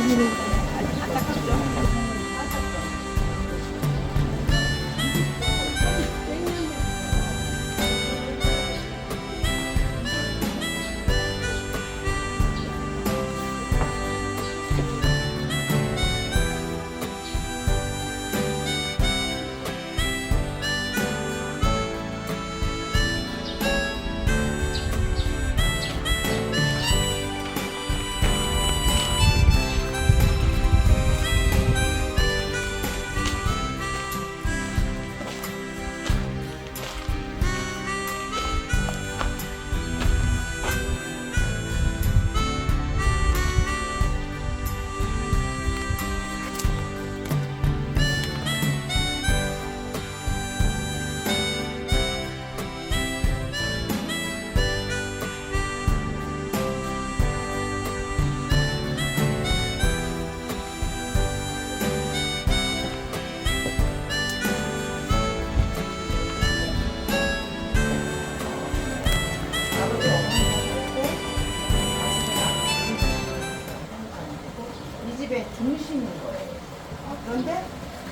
여기는 안타깝죠. 중심인 거예요. 그런데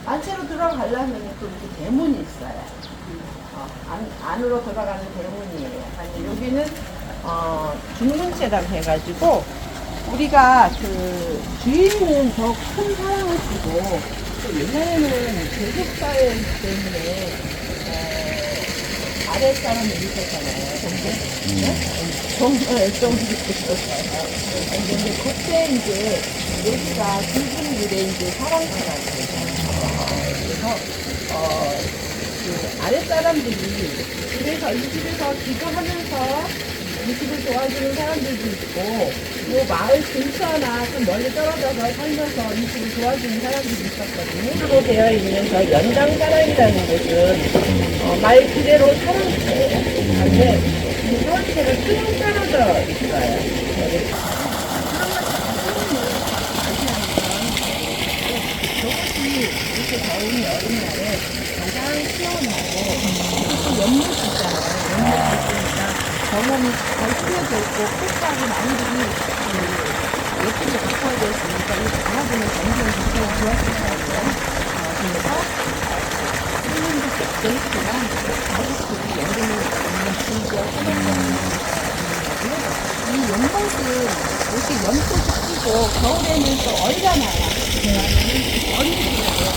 안채로 들어가려면 또 이렇게 대문이 있어요. 안으로 들어가는 대문이에요. 아니, 여기는 중문체라고 해가지고 우리가 그 주인은 더 큰 사랑을 주고 또 옛날에는 계급사회이기 때문에 아랫사람이 있었잖아요. 정도 있었어요. 근데 그때 이제 여기가 굵은 물에 이제 사랑터라고 그러잖아요. 그래서 그 아랫사람들이 그래서 이 집에서 기도하면서 이 집을 도와주는 사람들도 있고 요 마을 근처나 좀 멀리 떨어져서 살면서 이 집을 도와주는 사람들이 있었거든요. 로 되어 있는 저 연장사랑이라는 곳은 말 그대로 사랑터예요. 그런데 이 사랑터가 쭉 떨어져 있어요. 이렇게 더운 여름날에 가장 시원하고 또 연못 있잖아요. 연못 있으니까 경험이 잘 풀어져 있고 꽃가루 많이들이 예쁘게 바꿔져 있으니까 이 강화도는 굉장히 굉장히 좋았을 거예요. 그래서 손님도 꽤 있지만 가족들이 여름을 즐겨 살았다는 거고요. 이 연못은 이렇게 연꽃이 피고 겨울에는 또 얼잖아요. 어린이들이에요.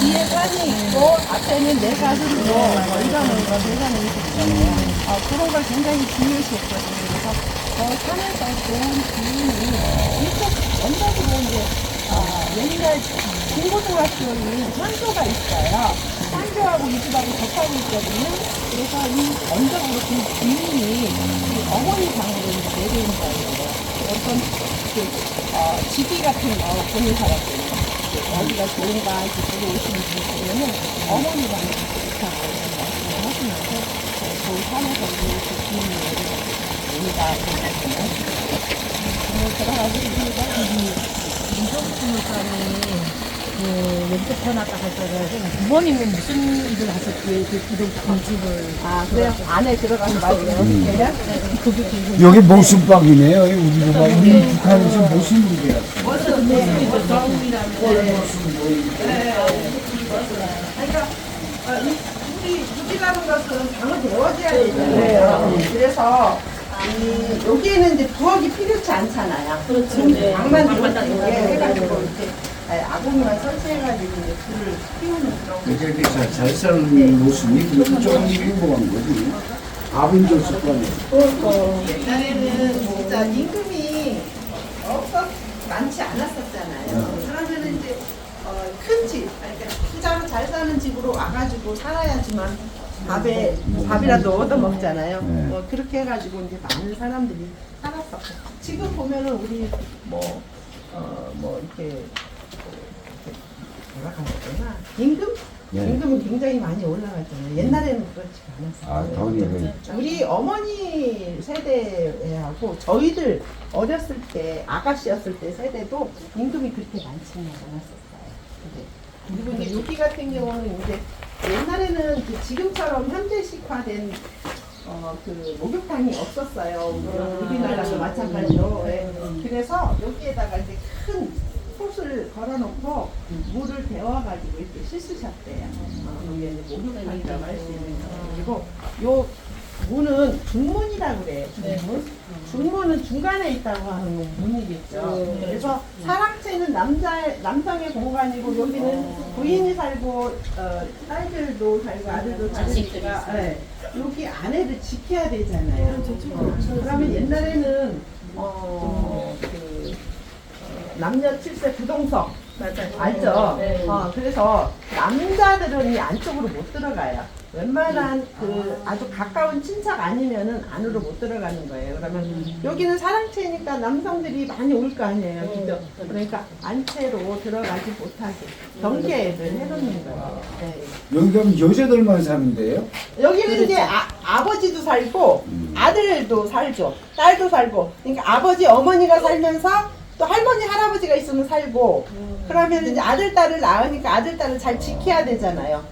뒤에 산이 있고 앞에는 내가슴으로 얼가물과 내가물이 있잖아요. 그런 걸 굉장히 중요시했거든요. 그래서 산에서 좋은 기운이 이쪽 언덕으로 이제 옛날 중고등학교에 산소가 있어요. 산소하고 이 집하고 접하고 있거든요. 그래서 이 언덕으로 그 기운이 어머니 방으로 내려온 거예요. 어떤 지기 같은 거 보는 사람들 여기가 좋은가 이렇게 보러 오시는 분들 보면은 어머니 방에 좋다고 말씀을 하시면서 그 산에서 이렇게 기운이 내려온다 생각하면 들어가서 민속주물관이 왼쪽 태어났다 할 때는 부모님은 무슨 일을 하셨기에 그 집을 그래요? 안에 들어가서 말이에요. 그게 지금 여기 모순박이네요. 우리 북한에서 모순이래요. 그러니까 우리 무지라는 것은 방을 배워줘야 되잖아요. 그래서 여기에는 이제 부엌이 필요치 않잖아요. 그렇죠. 방만 이렇게 해가지고 이렇게 아궁이만 설치해가지고 이제 불을 피우는 그런 거. 이렇게 잘 사는 모습이 조금 행복한 거지. 밥은 줬을 거 아니에요. 옛날에는 진짜 임금이 많지 않았었잖아요. 사람들은 이제 큰 집, 그러니까 부자로 잘 사는 집으로 와가지고 살아야지만 밥이라도 얻어 먹잖아요. 그렇게 해가지고 이제 많은 사람들이 살았었고 지금 보면은 우리 이렇게 뭐라 하나 임금 예. 임금은 굉장히 많이 올라갔잖아요. 옛날에는 그렇지 않았어요. 아, 돈이 우리 어머니 세대하고 저희들 어렸을 때 아가씨였을 때 세대도 임금이 그렇게 많지는 않았었어요. 그리고 이제 여기 같은 경우는 이제 옛날에는 그 지금처럼 현대식화된 그 목욕탕이 없었어요. 우리나라도 마찬가지로. 예. 그래서 여기에다가 이제 큰 솥을 걸어놓고 물을 데워가지고 이렇게 씻으셨대요. 이게 이제 목욕탕이라고 할 수 있는 거. 그리고 요 문은 중문이라고 그래요. 중문. 중문은 중간에 있다고 하는 문이겠죠. 그래서 사랑채는 남성의 공간이고 여기는 부인이 살고 딸들도 살고 아들도 살니까 네. 여기 아내를 지켜야 되잖아요. 그러면 옛날에는 남녀 7세 부동석 알죠? 네. 그래서 남자들은 이 안쪽으로 못 들어가요. 웬만한 그 아주 가까운 친척 아니면은 안으로 못 들어가는 거예요. 그러면 여기는 사랑채니까 남성들이 많이 올 거 아니에요. 그죠? 그러니까 안채로 들어가지 못하게 경계를 해놓는 거예요. 네. 여기 가면 여자들만 사는데요? 여기는 이제 아버지도 살고 아들도 살죠. 딸도 살고. 그러니까 아버지 어머니가 살면서 또 할머니 할아버지가 있으면 살고 그러면 이제 아들 딸을 낳으니까 아들 딸을 잘 지켜야 되잖아요.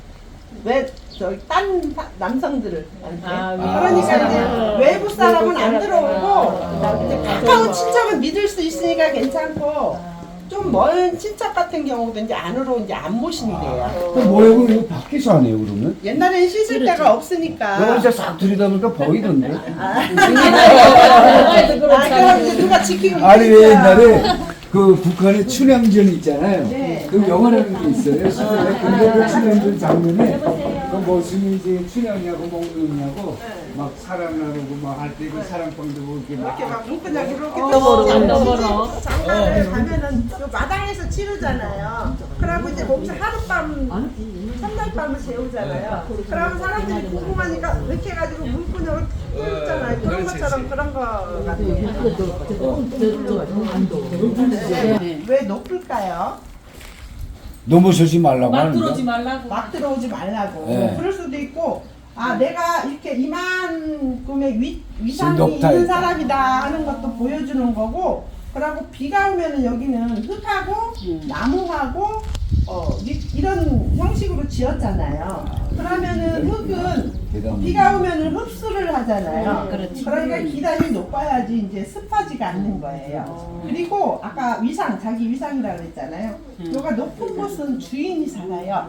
왜 저기 딴 남성들을 그러니까 이제 외부 사람은 안 들어오고 이제 가까운 친척은 믿을 수 있으니까 괜찮고 좀 먼 친척 같은 경우도 이제 안으로 이제 안 모시게 돼요. 그럼 뭐야, 그럼 이거 밖에서 안 해요, 그러면? 옛날엔 씻을 데가 없으니까. 내가 진짜 싹 들이다보니까 보이던데? 그럼 이제 누가 지키고 아니, 왜 있으니까. 옛날에 그 북한에 춘향전 있잖아요. 네. 그 영화라는 게 있어요. 시대에. 근데 그 춘향전 장면에 그 모습이 이제 춘향이하고 먹느냐고 막 사랑하고 막 할 때 그 사랑방도 이렇게 이렇게 막 묶으냐 그렇게 장더러. 장가를 가면은 요 마당에서 치르잖아요. 그러고 이제 거기서 하룻밤 첫날 밤을 재우잖아요. 그러면 사람들이 궁금하니까 이렇게 해가지고 물끈을 뚫잖아요. 그런 것처럼 그런 거 같아요. 왜 높을까요? 넘어서지 말라고 막 하는데. 들어오지 말라고. 막 들어오지 말라고. 네. 그럴 수도 있고, 내가 이렇게 이만큼의 위상이 높다 있는 했다. 사람이다 하는 것도 보여주는 거고, 그리고 비가 오면은 여기는 흙하고 나무하고 이런 형식으로 지었잖아요. 그러면은 흙은 비가 오면은 흡수를 하잖아요. 그러니까 기단이 높아야지 이제 습하지가 않는 거예요. 그리고 아까 자기 위상이라고 그랬잖아요. 여가 높은 곳은 주인이 살아요.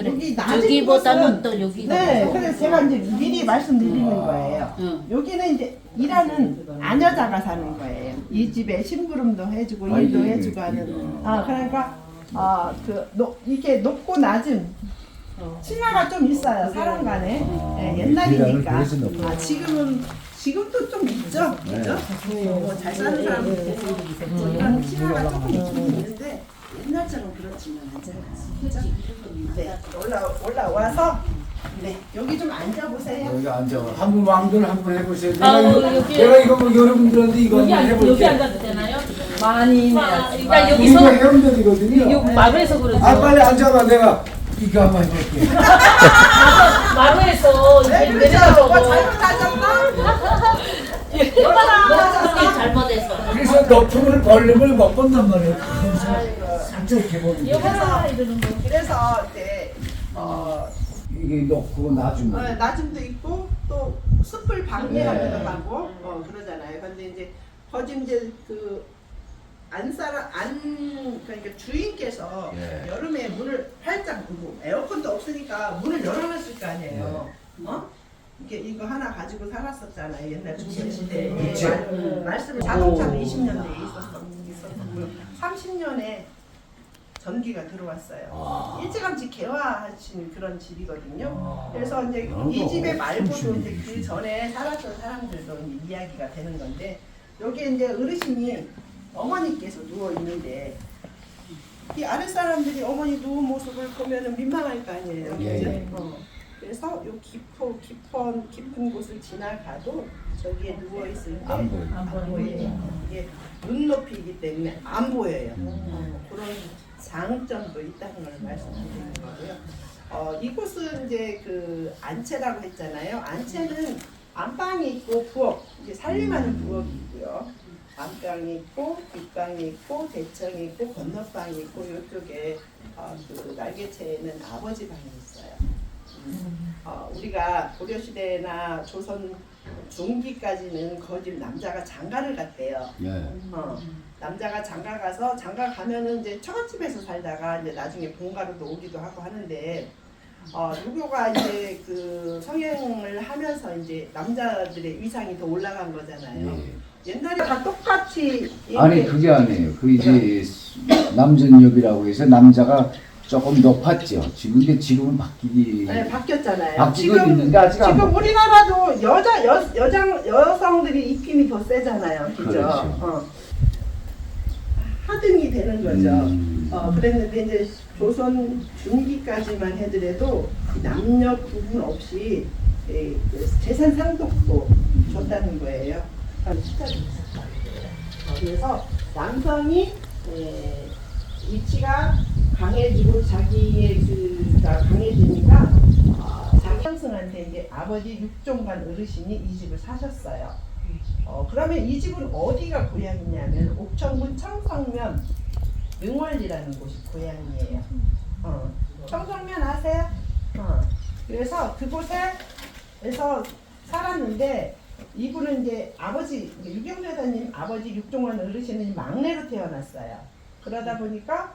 여기 낮은 여기보다는 곳은 또 여기가 네, 더. 그래서 제가 이제 미리 말씀드리는 거예요. 여기는 이제 일하는 아녀자가 사는 거예요. 이 집에 심부름도 해주고 일도 해주고 하는. 그러니까 이렇게 높고 낮은 층하가 좀 있어요. 사람 간에. 네, 옛날이니까. 그래서 높아요. 지금도 좀 있죠. 그죠? 잘 사는 사람들 이런 층하가 조금 있긴 있는데 옛날처럼 그렇지는 않잖아요. 네, 올라와서 네, 여기 좀 앉아보세요. 여기 앉아. 한번 왕들 한번 해보세요. 여기. 내가 이거 뭐 여러분들한테 이거 여기 한번 해볼게. 여기 앉아도 되나요? 많이 그러니까 이거 여기서 해운대이거든요. 마루에서 그러죠. 빨리 앉아봐. 내가 이거 한번 해볼게. 마루에서 네, 이제 그렇죠. 내려가고. 잘못 앉았나? 잘못했어. 그래서 높음을 벌림을 못 본단 말이에요. 살짝 이렇게 보면 여기서 이러는 거. 그래서 이제 이게 높고 낮으면 낮음도 있고 또 숲을 방해하기도 하고 그러잖아요. 근데 이제 거기 이제 그러니까 주인께서 예. 여름에 문을 활짝 에어컨도 없으니까 문을 열어놨을 거 아니에요. 이거 하나 가지고 살았었잖아요. 옛날 조선시대에. 그치. 말씀을 자동차도 20년대에 있었고 30년에 전기가 들어왔어요. 일찌감치 개화하신 그런 집이거든요. 그래서 이제 이 집에 말고도 이제 그 전에 살았던 사람들도 이제 이야기가 되는 건데 여기에 이제 어르신이 어머니께서 누워 있는데 이 아랫사람들이 어머니 누운 모습을 보면은 민망할 거 아니에요. 예, 그죠? 예. 그래서 요 깊은 곳을 지나가도 저기에 누워 있을 때 안 보여요. 안 보여요. 이게 눈높이이기 때문에 안 보여요. 그런 장점도 있다는 걸 말씀드리는 거고요. 이곳은 이제 그 안채라고 했잖아요. 안채는 안방이 있고 부엌, 이제 살림하는 부엌이 있고요. 안방이 있고 뒷방이 있고 대청이 있고 건너방이 있고 이쪽에 그 날개체에는 아버지 방이 있어요. 우리가 고려시대나 조선 중기까지는 거집 남자가 장가를 갔대요. 예. 남자가 장가 가서 장가 가면은 이제 처갓집에서 살다가 이제 나중에 본가로도 오기도 하고 하는데 유교가 이제 그 성행을 하면서 이제 남자들의 위상이 더 올라간 거잖아요. 옛날에 다 똑같이 아니 그게 아니에요. 그 이제 남전엽이라고 해서 남자가 조금 높았죠. 지금은 바뀌기. 네, 바뀌었잖아요. 바뀌고 있는데 아직 안 지금 우리나라도 여성들이 입김이 더 세잖아요. 그죠? 그렇죠. 하등이 되는 거죠. 그랬는데 이제 조선 중기까지만 해더라도 남녀 구분 없이 그 재산 상속도 줬다는 거예요. 그래서 남성이 위치가 강해지고 자기의 그가 강해지니까 자기 형승한테 이제 아버지 육종관 어르신이 이 집을 사셨어요. 그러면 이 집은 어디가 고향이냐면 옥천군 청성면 능월리라는 곳이 고향이에요. 청성면 아세요? 그래서 그곳에서 살았는데 이분은 이제 아버지 유경수 여사님 아버지 육종관 어르신은 막내로 태어났어요. 그러다 보니까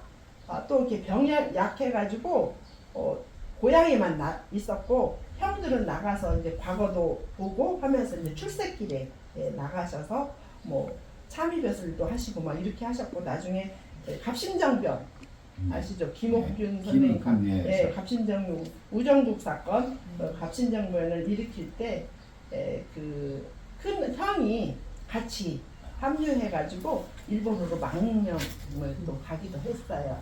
또 이렇게 병이 약해가지고 고향에만 있었고 형들은 나가서 이제 과거도 보고 하면서 이제 출세길에 나가셔서 뭐 참의벼슬도 하시고 막 이렇게 하셨고 나중에 갑신정변 아시죠? 김옥균 선생님 갑신정 우정국 사건 갑신정변을 일으킬 때 그 큰 형이 같이 합류해가지고 일본으로 망명을 또 가기도 했어요.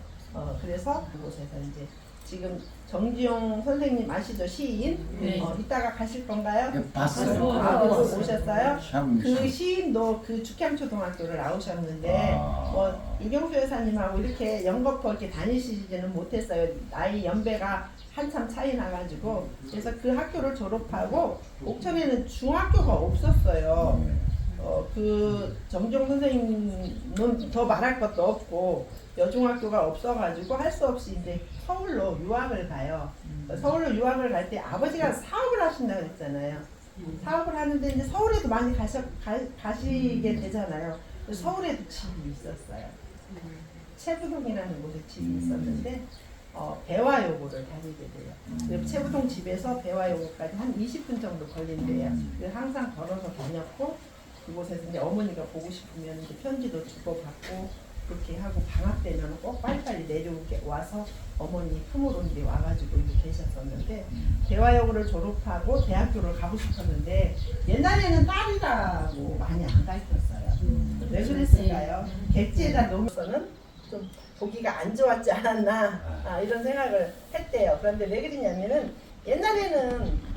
그래서 그곳에서 이제 지금 정지용 선생님 아시죠? 시인? 네. 이따가 가실 건가요? 예, 봤어요. 그래서 오셨어요? 샤브니 그 시인도 그 축향초등학교를 나오셨는데 뭐 유경수 여사님하고 이렇게 연거푸 이렇게 다니시지는 못했어요. 나이 연배가 한참 차이 나가지고 그래서 그 학교를 졸업하고 옥천에는 중학교가 없었어요. 그 정종 선생님은 더 말할 것도 없고 여중학교가 없어가지고 할 수 없이 이제 서울로 유학을 가요. 서울로 유학을 갈 때 아버지가 사업을 하신다고 했잖아요. 사업을 하는데 이제 서울에도 많이 가시게 되잖아요. 서울에도 집이 있었어요. 채부동이라는 곳에 집이 있었는데 배화여고를 다니게 돼요. 채부동 집에서 배화여고까지 한 20분 정도 걸린대요. 항상 걸어서 다녔고 그곳에서 이제 어머니가 보고 싶으면 이제 편지도 주고받고 그렇게 하고 방학 되면 꼭 빨리빨리 내려오게 와서 어머니 품으로 이제 와가지고 이제 계셨었는데 대화여고를 졸업하고 대학교를 가고 싶었는데 옛날에는 딸이라고 많이 안 가르쳤어요. 왜 그랬을까요? 객지에다 놓고서는 좀 보기가 안 좋았지 않았나 이런 생각을 했대요. 그런데 왜 그러냐면은 옛날에는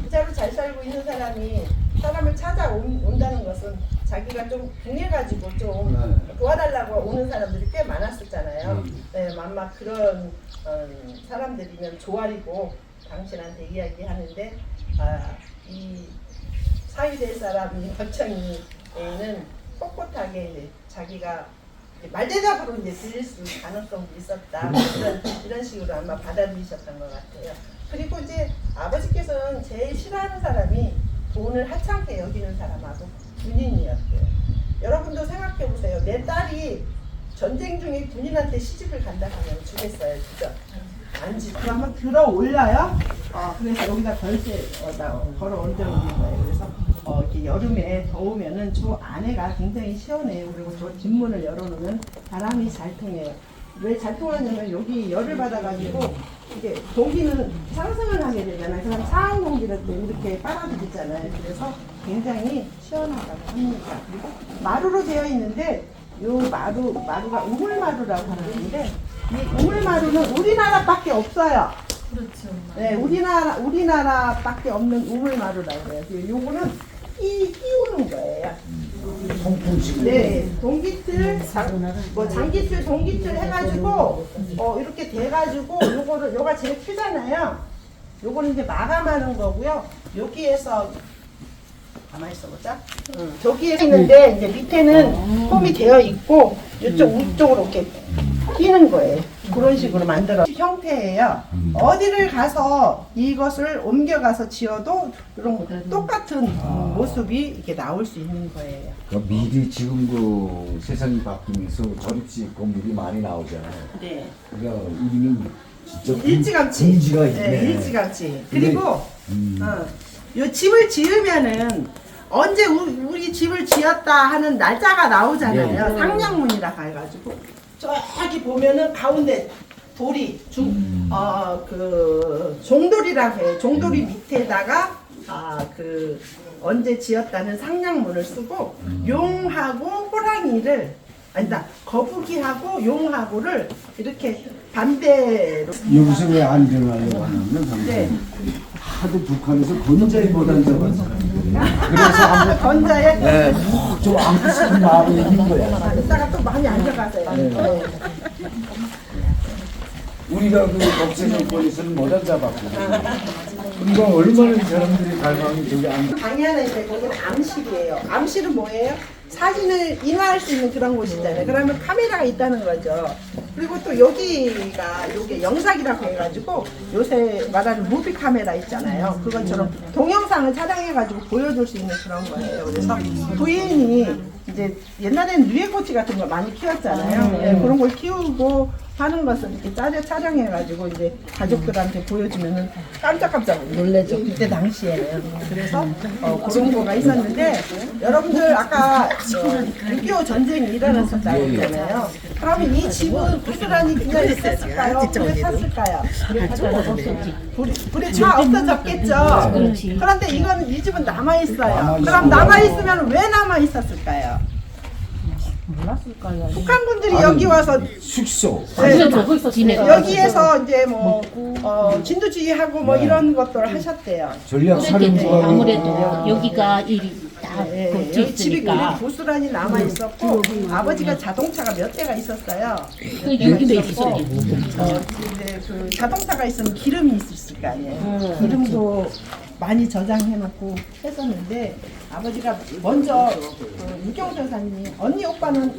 부자로 잘 살고 있는 사람이 사람을 찾아온다는 것은 자기가 좀 강해가지고 좀 도와달라고 오는 사람들이 꽤 많았었잖아요. 네, 아마 그런 사람들이면 조아리고 당신한테 이야기하는데 이 사위될 사람이 박정희는 꼿꼿하게 이제 자기가 말대답으로 이제 들릴 수 있는 가능성도 있었다. 이런 식으로 아마 받아들이셨던 것 같아요. 그리고 이제 아버지께서는 제일 싫어하는 사람이 돈을 하찮게 여기는 사람하고 군인이었대요. 여러분도 생각해 보세요. 내 딸이 전쟁 중에 군인한테 시집을 간다 하면 주겠어요, 그죠? 안지. 그러면 들어 올라요. 그래서 여기다 걸어 얹어놓는 거예요. 그래서 이렇게 여름에 더우면은 저 안에가 굉장히 시원해요. 그리고 저 뒷문을 열어놓으면 바람이 잘 통해요. 왜 잘 통하냐면 여기 열을 받아가지고 이게 공기는 상승을 하게 되잖아요. 그럼 차원 공기를 또 이렇게 빨아들이잖아요. 그래서 굉장히 시원하다고 합니다. 그리고 마루로 되어 있는데 요 마루가 우물마루라고 하는데 이 우물마루는 우리나라밖에 없어요. 그렇죠. 네, 우리나라밖에 없는 우물마루라고 해요. 요거는 끼우는 거예요. 통풍식. 네, 동기틀, 뭐 장기틀, 동기틀 해가지고 이렇게 돼가지고 요가 제일 크잖아요. 요거는 이제 마감하는 거고요. 여기에서 가만히 있어보자. 저기에 있는데 이제 밑에는 폼이 되어 있고 이쪽 위쪽으로 이렇게 끼는 거예요. 그런 식으로 만들어 형태예요. 어디를 가서 이것을 옮겨가서 지어도 이런 똑같은 모습이 이렇게 나올 수 있는 거예요. 그러니까 미리 지금 그 세상이 바뀌면서 저립식 건물이 많이 나오잖아요. 네. 그러니까 우리는 진짜 일찌감치. 분지가 있네. 네, 일찌감치. 근데- 그리고 요 집을 지으면은 언제 우리 집을 지었다 하는 날짜가 나오잖아요. 네. 상냥문이라 해가지고 저기 보면은 가운데 돌이 그 종돌이라고 해요. 종돌이 밑에다가 그 언제 지었다는 상냥문을 쓰고 용하고 호랑이를 아니다 거북이하고 용하고를 이렇게 반대로 여기서 왜 안전하려고 하냐면 네. 하도 북한에서 건자에 못 앉아가지고 그래서 한번 건자에 네, 좀 안고 싶은 마음이 있는 거야. 이따가 또 많이 앉아가세요. 네. 우리가 그 독재 정권에서는 못 앉아봤거든. 그러니까 얼마나 사람들이 갈망이 저기 앉아. 방해하는 이제 거기는 암실이에요. 암실은 뭐예요? 사진을 인화할 수 있는 그런 곳이잖아요. 그러면 카메라가 있다는 거죠. 그리고 또 여기가 요게 영상이라고 해가지고 요새 말하는 무비 카메라 있잖아요. 그것처럼 동영상을 촬영해가지고 보여줄 수 있는 그런 거예요. 그래서 부인이 이제 옛날에는 누에고치 같은 거 많이 키웠잖아요. 네, 그런 걸 키우고 하는 것을 이렇게 촬영해가지고 이제 가족들한테 보여주면은 깜짝깜짝 놀래죠. 그때 당시에는. 그래서 그런 거가 있었는데 여러분들 아까 6.25 전쟁이 일어났었다고 했잖아요. 그러면 이 집은 고스란히 그냥 있었을까요? 불에 탔을까요? 불에 차 없어졌겠죠. 그런데 이거는 이 집은 남아있어요. 그럼 남아있으면 왜 남아있었을까요? 몰랐을까요? 북한군들이 여기 와서 숙소. 네, 저거 있어 지내가. 여기에서 이제 뭐 진두지휘하고 뭐 이런 것들을 하셨대요. 전략 그랬겠지. 사령부가 아무래도 여기가 일이 다 예, 겹쳐 여기 집이 있으니까. 고스란히 남아 있었고 아버지가 자동차가 몇 대가 있었어요. 그 여기도 있었어. 이제 그 자동차가 있으면 기름이 있을 거 아니에요. 기름도 많이 저장해놓고 했었는데 아버지가 먼저 유경수 여사님이 언니 오빠는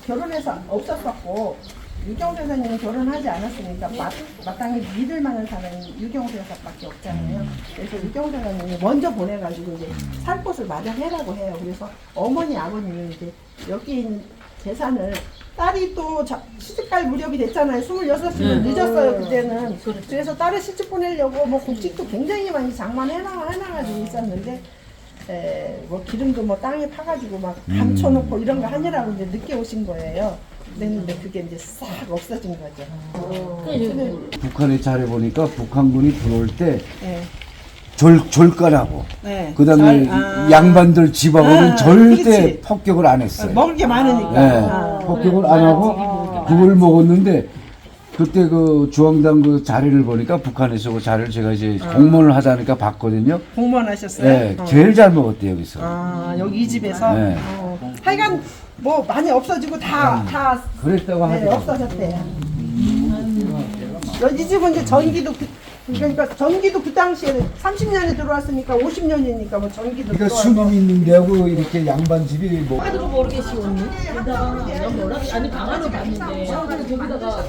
결혼해서 없었었고 유경수 여사님은 결혼하지 않았으니까 마땅히 믿을 만한 사람이 유경수 여사밖에 없잖아요. 그래서 유경수 여사님이 먼저 보내가지고 이제 살 곳을 마련해라고 해요. 그래서 어머니 아버님이 이제 여기 있는 재산을 딸이 또 시집갈 무렵이 됐잖아요. 26이면 늦었어요 그때는. 그래서 딸을 시집 보내려고 뭐 곡식도 굉장히 많이 장만해놔가지고 있었는데 뭐 기름도 뭐 땅에 파가지고 막 감춰놓고 이런 거 하느라고 이제 늦게 오신 거예요. 그랬는데 그게 이제 싹 없어진 거죠. 북한에 잘해보니까 북한군이 들어올 때 네. 졸간하고 네. 그다음에 양반들 집하고는 절대 그렇지. 폭격을 안 했어요. 먹을 게 많으니까. 네, 폭격을 안 하고 그걸 먹었는데 그때 그 중앙당 그 자리를 보니까 북한에서 그 자리를 제가 이제 공무원을 하다니까 봤거든요. 공무원 하셨어요? 네, 제일 잘 먹었대요 여기서. 여기 이 집에서? 네. 하여간 뭐 많이 없어지고 다 그랬다고 네, 하더라고요. 없어졌대요. 이 집은 이제 전기도 그러니까 전기도 그 당시에 30년에 들어왔으니까 50년이니까 뭐 전기도 그러니까 들어와서 수님 있는 데하고 이렇게 양반 집이 뭐 카드로 모르겠지 언니. 아니 강화로 봤는데 여기다가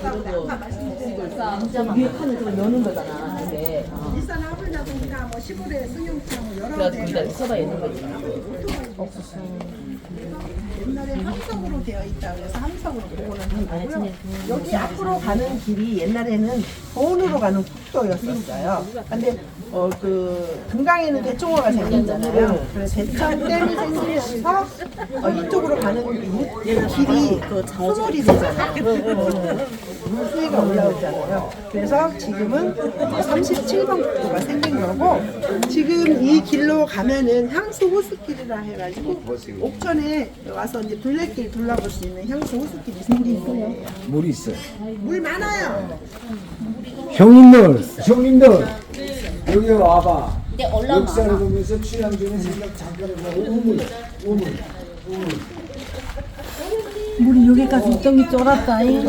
그거 위에 칸을 그거 여는 거잖아. 근데 일산 하블자동이나 뭐 시골에 승용차 뭐 여러 그래가지고 대가 거기다 써봐 있는 거지. 없었어. 옛날에 함석으로 되어 있다고 해서 함석으로 그거는 하고요. 여기 앞으로 가는 길이 옛날에는 돈으로 가는 국도였었어요. 근데 그 금강에는 대청호가 생겼잖아요. 그래서 대청댐이 생기면서 이쪽으로 가는 길이 수몰이 되잖아요. 수위가 올라오잖아요. 그래서 지금은 37번 국도가 생긴 거고 지금 이 길로 가면은 향수 호수길이라 해가지고 옥천에 와서 이제 둘레길 둘러볼 수 있는 향수 호수길이 생긴 거예요. 물이 있어요. 물 많아요. 형님들 여기 와봐. 역사를 보면서 취향 중에 생각 잠깐 해봐. 우물. 물이 여기까지 똥이 쫄았다잉.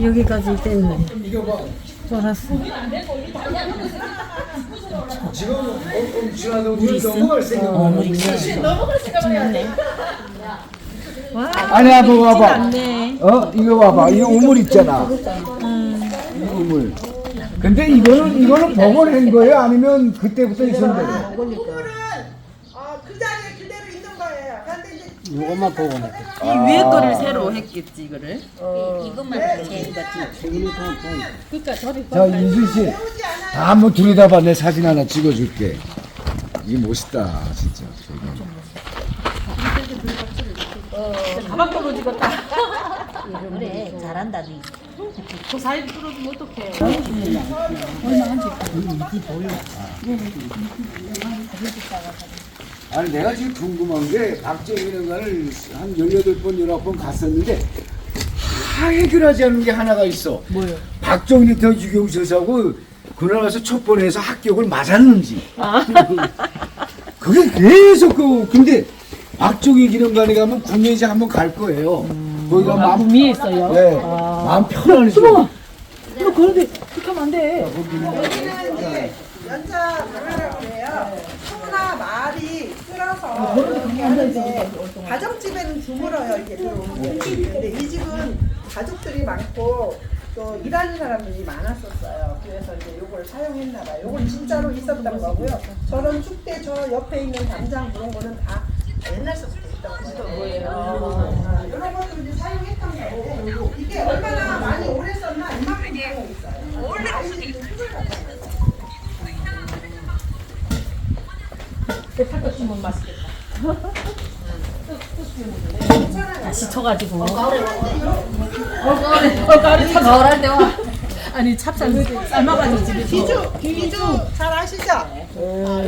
여기까지 때문에 쫄았어. 지금 지나도 넘어갈 생각. 물이 있네. 아니 한번 와봐. 이거 봐봐. 이 우물 있잖아. 이 우물. 근데 이거는 복원한 거예요? 아니면 그때부터 있었는 거예요? 우물은 그 자리에 그대로 있는 거예요. 그런데 이제 이것만 복원해. 이 위에 거를 새로 했겠지 이거를. 자 이준 씨, 다 한번 들여다봐. 내 사진 하나 찍어줄게. 이게 멋있다 진짜. 가방 떨어지겠다. 그래 잘한다 니. 그 사이 떨어지면 어떡해. 아니 내가 지금 궁금한 게 박정희는가를 한 18번 19번 갔었는데 다 해결하지 않는 게 하나가 있어. 뭐요? 박정희 대 유경수하고 그날 가서 첫 번에서 합격을 맞았는지. 그게 계속 근데 박정희 기념관에 가면 국내에서 한번 갈 거예요. 거기가 마음 위에 있어요. 네, 마음 편안해져. 너 그런데 그렇게 하면 안 돼. 여기는 이제 연자 마을이라고 그래요. 소나 말이 쓸어서 하는데 가정집에는 드물어요 이게 들어오는 게. 근데 이 집은 가족들이 많고 또 일하는 사람들이 많았었어요. 그래서 이제 요걸 사용했나 봐요. 요건 진짜로 있었던 거고요. 저런 축대 저 옆에 있는 담장 그런 거는 다 옛날 서부터 있던 거예요. 이런 것도 이제 사용했던 거고 이게 얼마나 많이 오래 썼나 이만큼 되어 있어요. 다시 쳐가지고. 가을에 참 가을할 때 와. 아니 찹쌀 삶아가지고 집에 기주 잘 아시죠?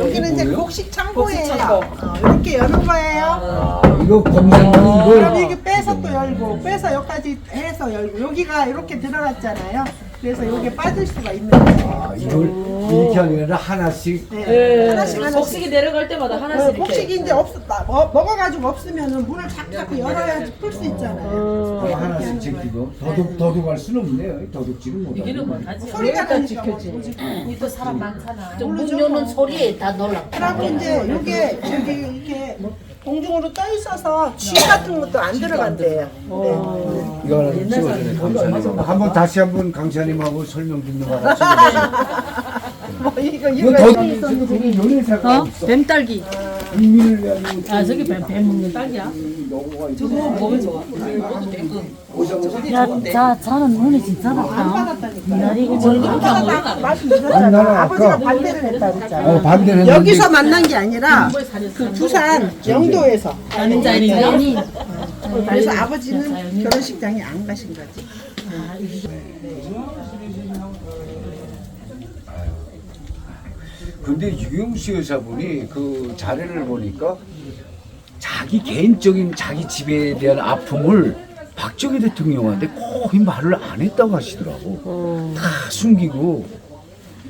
여기는 이제 곡식 창고예요. 이렇게 여는 거예요. 이거 검색하는 그럼 걸 이게 빼서 또 열고 빼서 여기까지 해서 열고 여기가 이렇게 들어갔잖아요. 그래서 여기 빠질 수가 있는 거예요. 이걸 이렇게 아니라 하나씩 네. 하나씩 곡식이 내려갈 때마다 하나씩 이렇게. 곡식이 이제 먹어가지고 없으면은 문을 자꾸 열어야지 풀 수 있잖아요. 하나씩 제끼고 더둑할 수는 없네요. 더둑질은 못 이기는 하고. 못하지. 소리가 지켜지. 또 사람 많잖아. 문 여는 소리에 다 놀라. 그리고 이제 요게 저기 이렇게 공중으로 떠 있어서 쥐 같은 것도 안 들어간대요. 네. 이거 하나 찍어주네 강사님. 한번 다시 한번 강사님하고 설명 듣는 거 같이. 뭐 이거 이거 더둑 저기 연애사가 없어. 뱀딸기. 인민을 위한 아 저기 뱀 먹는 딸기야. 저거 먹으면 좋아. 야, 자는 눈이 진짜 나빠. 미나리가 말씀드렸잖아. 아버지가 반대를 했다 그랬잖아. 반대를 했는데 여기서 만난 게 아니라 그 부산 영도에서. 아는 자연이. 그래서 아버지는 결혼식장에 안 가신 거지. 근데 유경수 여사분이 그 자료를 보니까 자기 개인적인 자기 집에 대한 아픔을 박정희 대통령한테 거의 말을 안 했다고 하시더라고. 다 숨기고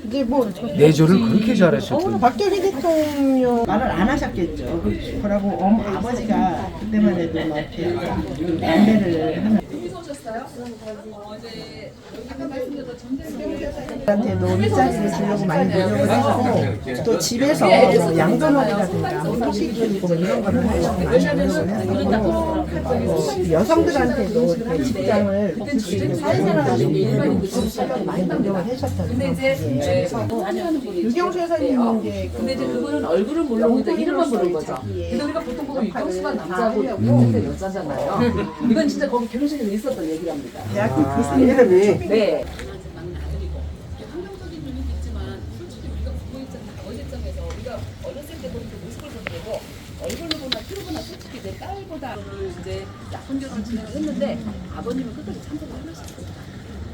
이제 뭐 내조를 그렇게 잘하셨던. 박정희 대통령 말을 안 하셨겠죠. 그러고 아버지가 그때만 해도 막 이렇게 반대를 하는. 한테도 일자리를 주려고 많이 노력을 했고 또 집에서 뭐 양도놀이라든가 뭐 소식이고 이런 거를 하려고 많이 노력을 했고 여성들한테도 이렇게 직장을 얻을 수 있는 사회생활을 많이 노력을 하셨던 거예요. 유경수 여사님은 이제 근데 이제 그거는 얼굴은 모르고 이제 이름만 부른 거죠. 근데 우리가 보통 보면 유경수가 남자고 유경수가 여자잖아요. 이건 진짜 거기 결혼식에 있었던 얘기랍니다. 대학교 교수 이름이 네. 긍정적인 면이 있지만 솔직히 우리가 부모 입장에서 우리가 어렸을 때 보는 그 모습을 보더라도 얼굴로 보나 피로 보나 솔직히 내 딸보다 이제 약혼 결혼을 진행을 했는데 아버님은 끝까지 참석을 안 하셨어요.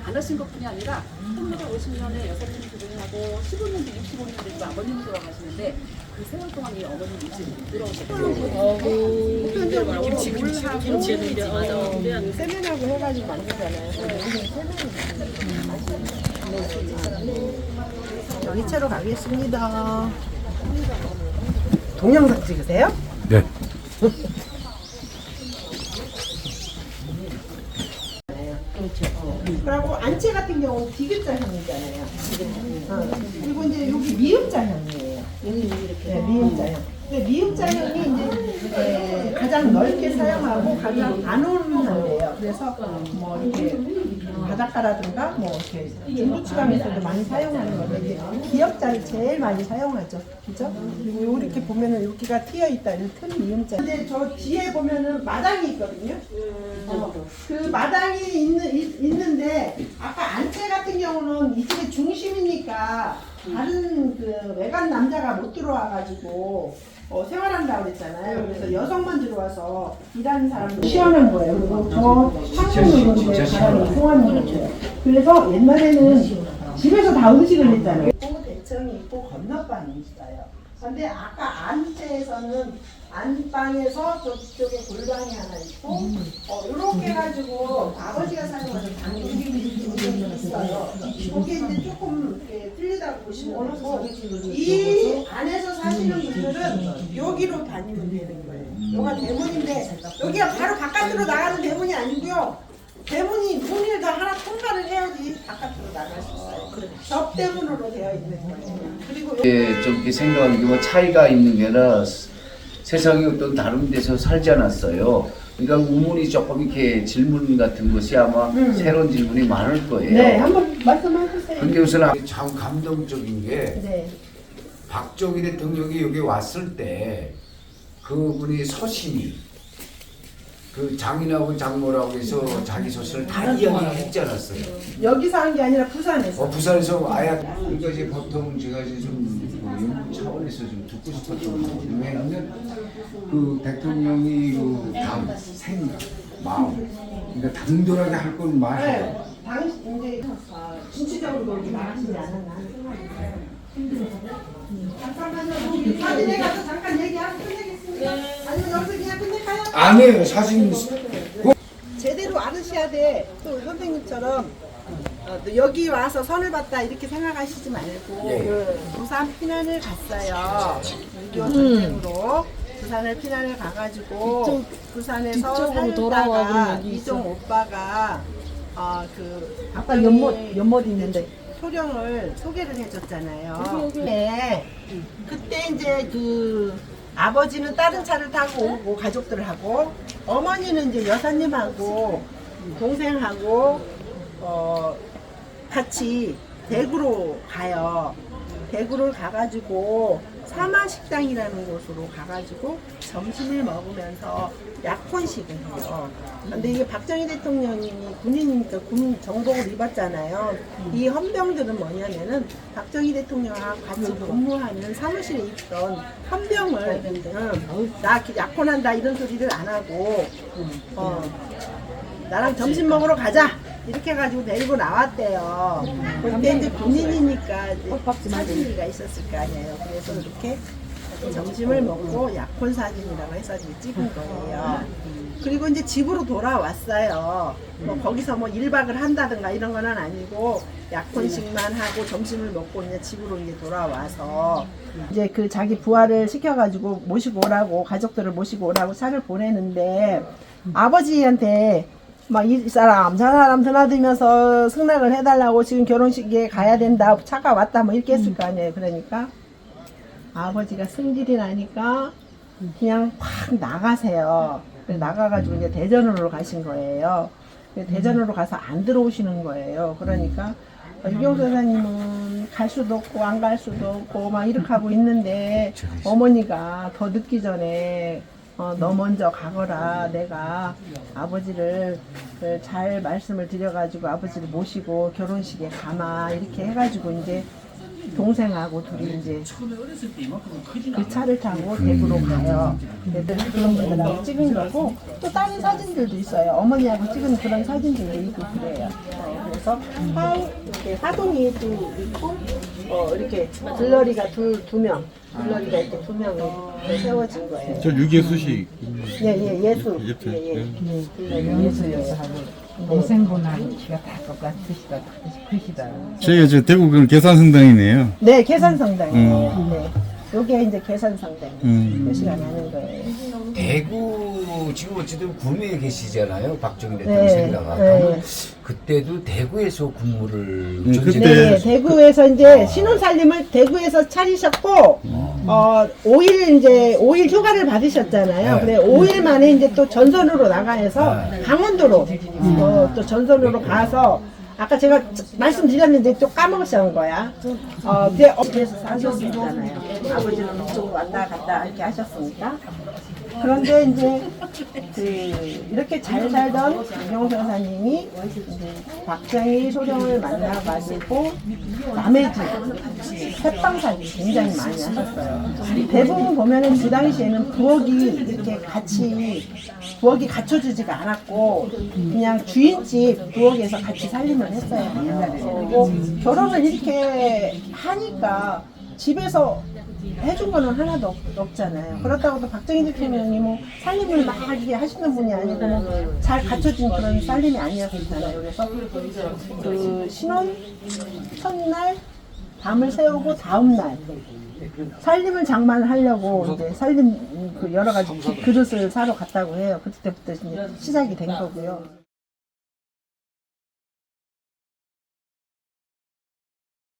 안 하신 것뿐이 아니라 1950년에 여사님이 결혼하고 15년째 65년째 또 아버님이 돌아가시는데 그 세월 동안 이 어머님이 일찍 못 들어오셨어요. 김치는 맞아. 세면하고 해가지고 만들잖아요. 여기 채로 가겠습니다. 동영상 찍으세요? 네. 그리고 안채 같은 경우는 디귿자형이잖아요. 그리고 이제 여기 미음자형이에요. 여기 이렇게 미음자형. 근데 미음자형이 이제 가장 넓게 사용하고 가장 안 오르는데요. 그래서 뭐 이렇게 바닷가라든가 뭐 이렇게 중부지방에서도 많이 사용하는 건데 이제 기역자를 제일 많이 사용하죠. 그죠? 그리고 이렇게 보면은 여기가 트여 있다는 큰 미음자. 근데 저 뒤에 보면은 마당이 있거든요. 그 마당이 있는데 아까 안채 같은 경우는 이 집의 중심이니까 다른 그 외간 남자가 못 들어와가지고 생활한다고 그랬잖아요. 그래서 여성만 들어와서 일하는 사람도 시원한 거예요. 그리고 저 창문으로 이제 바람이 통하는 거예요. 그래서 옛날에는 집에서 다 음식을 했잖아요. 있고 대청이 있고 건너방이 있어요. 근데 아까 안채에서는 안방에서 저쪽에 골방이 하나 있고 이렇게 해가지고 아버지가 사용하는 방이 있어요. 거기에 이제 조금 이렇게 틀리다고 보시면 되고 이 안에서 사시는 분들은 여기로 다니면 되는 거예요. 여기가 대문인데 여기가 바로 바깥으로 나가는 대문이 아니고요. 대문이 문을 다 하나 통과를 해야지 바깥으로 나갈 수 있어요. 접대문으로 되어 있는 거예요. 그리고 좀 이렇게 생각하는 게 뭐 차이가 있는 게 아니라 세상에 어떤 다른 데서 살지 않았어요. 그러니까 우문이 조금 이렇게 질문 같은 것이 아마 새로운 질문이 많을 거예요. 네, 한번 말씀해 주세요. 근데 우선 참 감동적인 게 네. 박정희 대통령이 여기 왔을 때 그분이 서신이 그 장인하고 장모라고 해서 자기 소신을 다 이야기했지 않았어요. 여기서 한 게 아니라 부산에서. 부산에서 아예 그러니까 이제 보통 제가 이제 좀 연구 차원에서 좀 듣고 싶었던 거 왜냐면 그 대통령이 그 생각, 마음, 그러니까 당돌하게 할 건 말해요. 네. 당시 이제 진취적으로 이렇게 나가시지 않았나? 잠깐만요. 사진에 가서 잠깐 얘기하고 끝내겠습니다. 아니면 여기서 그냥 끝낼까요? 아니에요 사진. 제대로 알으셔야 돼. 또 선생님처럼 여기 와서 선을 봤다 이렇게 생각하시지 말고 부산 피난을 갔어요. 6.25 전쟁으로 부산을 피난을 가가지고 부산에서 살다가 이종 오빠가 그 아까 연못 있는데. 소령을 소개를 해줬잖아요. 네. 그때 이제 그 아버지는 다른 차를 타고 오고 가족들하고 어머니는 이제 여사님하고 동생하고 같이 대구로 가요. 대구를 가가지고 사마식당이라는 곳으로 가가지고 점심을 먹으면서 약혼식을 해요. 근데 이게 박정희 대통령이 군인이니까 군 정복을 입었잖아요. 이 헌병들은 뭐냐면은 박정희 대통령하고 같이 근무하는 사무실에 있던 헌병을 나 약혼한다 이런 소리를 안 하고 나랑 점심 먹으러 가자 이렇게 해가지고 데리고 나왔대요. 그때 이제 군인이니까 이제 사진기가 있었을 거 아니에요. 그래서 이렇게 점심을 먹고 약혼 사진이라고 해서 이제 찍은 거예요. 그리고 이제 집으로 돌아왔어요. 뭐 거기서 뭐 1박을 한다든가 이런 건 아니고 약혼식만 하고 점심을 먹고 이제 집으로 이제 돌아와서 이제 그 자기 부하를 시켜가지고 모시고 오라고 가족들을 모시고 오라고 차를 보내는데 아버지한테 막 이 사람 저 사람 드나들면서 승낙을 해달라고 지금 결혼식에 가야 된다 차가 왔다 뭐 이렇게 했을 거 아니에요. 그러니까 아버지가 승질이 나니까 그냥 팍 나가세요. 그래서 나가가지고 이제 대전으로 가신 거예요. 대전으로 가서 안 들어오시는 거예요. 그러니까 유경수 여사님은 갈 수도 없고 안 갈 수도 없고 막 이렇게 하고 있는데 어머니가 더 늦기 전에 너 먼저 가거라. 내가 아버지를 잘 말씀을 드려가지고 아버지를 모시고 결혼식에 가마 이렇게 해가지고 이제 동생하고 둘이 이제 그 차를 타고 대구로 가요. 애들 그런 분들하고 찍은 거고 또 다른 사진들도 있어요. 어머니하고 찍은 그런 사진들도 있고 그래요. 그래서 이렇게 화동이 또 있고 이렇게 들러리가 두 명. 들러리가 이렇게 두 명이 세워진 거예요. 저 유계수식. 예수. 예수예요. 동생분하고 키가 다 똑같으시다. 크시다. 저희가 저 대구 계산성당이네요. 네, 계산성당이에요. 네. 요게 이제 계산상대 표시가 나는 거예요. 대구 지금 어쨌든 구미에 계시잖아요. 박정희 네, 대통령 생각하고 네. 그때도 대구에서 근무를 네, 전쟁 네, 대구에서 이제 신혼살림을 대구에서 차리셨고, 5일 휴가를 받으셨잖아요. 네. 그래, 5일 만에 이제 또 전선으로 나가서 강원도로 또 전선으로 가서, 아까 제가 말씀드렸는데 또 까먹으신 거야. 그래서 사셨잖아요. 아버지는 그쪽으로 왔다 갔다 이렇게 하셨으니까. 그런데 이제 이렇게 잘 살던 김용수 여사님이 이제 박정희 소령을 만나가지고 남의 집 햇방살이 굉장히 많이 하셨어요. 대부분 보면은 그 당시에는 부엌이 갖춰주지가 않았고 그냥 주인집 부엌에서 같이 살림을 했어요. 그리고 결혼을 이렇게 하니까 집에서 해준 거는 하나도 없잖아요. 그렇다고 또 박정희 대통령이 뭐 살림을 막 이렇게 하시는 분이 아니고 뭐 잘 갖춰진 그런 살림이 아니었잖아요. 그래서 그 신혼 첫날 밤을 새우고 다음날 살림을 장만하려고 이제 살림 그 여러 가지 그릇을 사러 갔다고 해요. 그때부터 이제 시작이 된 거고요.